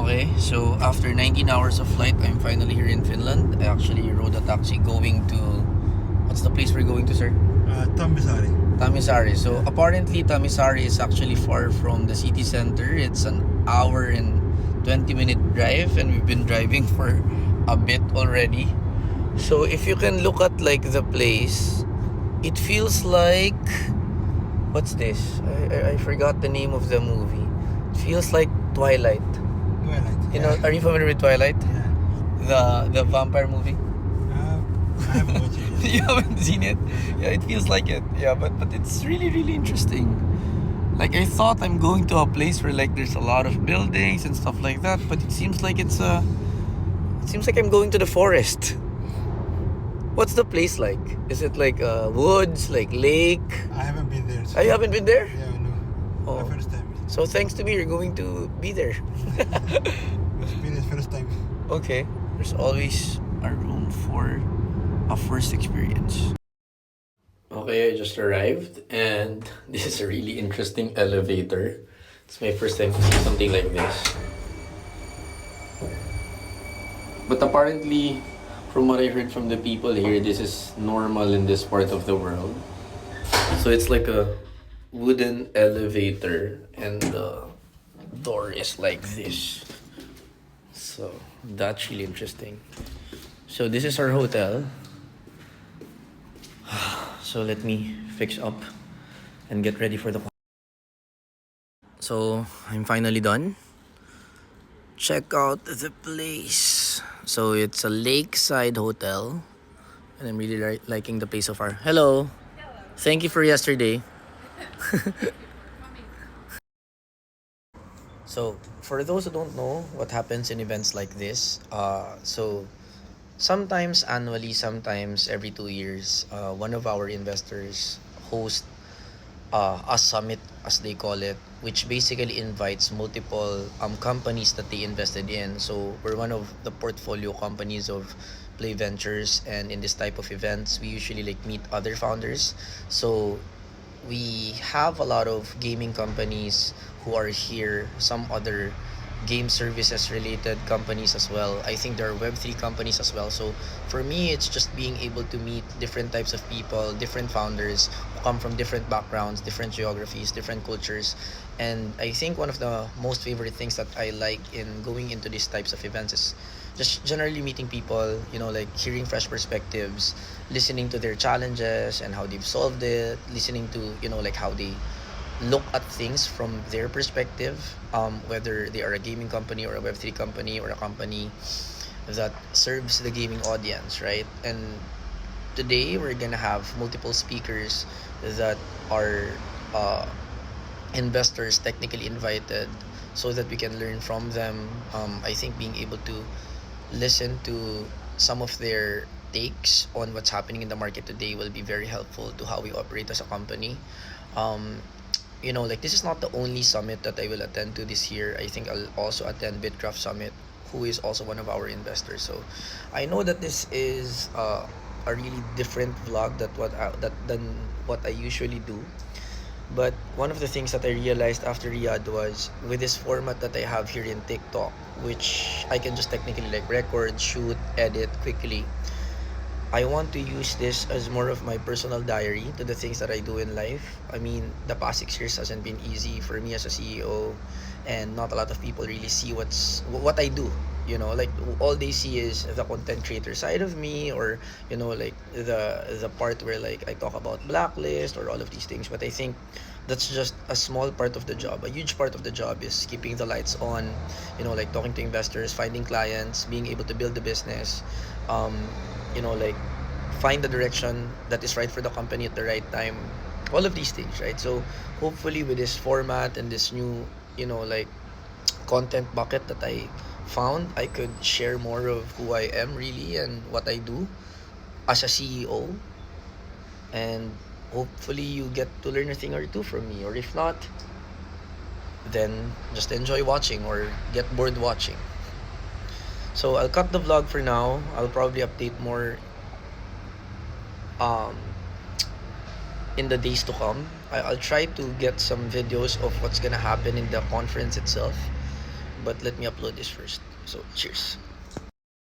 Okay, so after 19 hours of flight, I'm finally here in Finland. I actually rode a taxi going to... What's the place we're going to, sir? Tammisaari. Tamisaari. So apparently Tamisaari is actually far from the city center. It's an hour and 20-minute drive, and we've been driving for a bit already. So if you can look at like the place, it feels like... What's this? I forgot the name of the movie. It feels like Twilight. Twilight. You know, are you familiar with Twilight? Yeah. The vampire movie? I haven't watched it yet. You haven't seen it? Yeah, it feels like it. Yeah, but it's really interesting. Like I thought I'm going to a place where like there's a lot of buildings and stuff like that, but it seems like it seems like I'm going to the forest. What's the place like? Is it like woods, like lake? I haven't been there. Oh, you haven't been there? Yeah, no. Oh. My first time. So thanks to me, you're going to be there. Experience first time. Okay. There's always a room for a first experience. Okay, I just arrived, and this is a really interesting elevator. It's my first time to see something like this. But apparently, from what I heard from the people here, this is normal in this part of the world. So it's like a wooden elevator, and the door is like this. So that's really interesting. So this is our hotel. So let me fix up and get ready for the... So I'm finally done. Check out the place. So it's a lakeside hotel, and I'm really liking the place so far. Hello. Thank you for yesterday. So for those who don't know what happens in events like this, so sometimes annually, sometimes every 2 years, one of our investors host a summit, as they call it, which basically invites multiple companies that they invested in. So we're one of the portfolio companies of Play Ventures, and in this type of events, we usually like meet other founders. So we have a lot of gaming companies who are here, some other game services related companies as well. I think there are Web3 companies as well. So for me, it's just being able to meet different types of people, different founders who come from different backgrounds, different geographies, different cultures. And I think one of the most favorite things that I like in going into these types of events is just generally meeting people, like hearing fresh perspectives, listening to their challenges and how they've solved it, listening to, like how they look at things from their perspective, whether they are a gaming company or a Web3 company or a company that serves the gaming audience, right? And today we're gonna have multiple speakers that are investors technically invited, so that we can learn from them. I think being able to listen to some of their takes on what's happening in the market today will be very helpful to how we operate as a company. Um, like this is not the only summit that I will attend to this year. I think I'll also attend Bitcraft Summit, who is also one of our investors. So I know that this is a really different vlog than what I usually do. But one of the things that I realized after Riyadh was, with this format that I have here in TikTok, which I can just technically like record, shoot, edit quickly, I want to use this as more of my personal diary to the things that I do in life. I mean, the past 6 years hasn't been easy for me as a CEO, and not a lot of people really see what I do. Like all they see is the content creator side of me, or like the part where like I talk about blacklist or all of these things. But I think that's just a small part of the job. A huge part of the job is keeping the lights on, like talking to investors, finding clients, being able to build the business, like find the direction that is right for the company at the right time, all of these things, right? So hopefully with this format and this new like content bucket that I found, I could share more of who I am really and what I do as a CEO, and hopefully you get to learn a thing or two from me, or if not, then just enjoy watching or get bored watching. So I'll cut the vlog for now. I'll probably update more um, in the days to come. I'll try to get some videos of what's gonna happen in the conference itself. but let me upload this first. So cheers.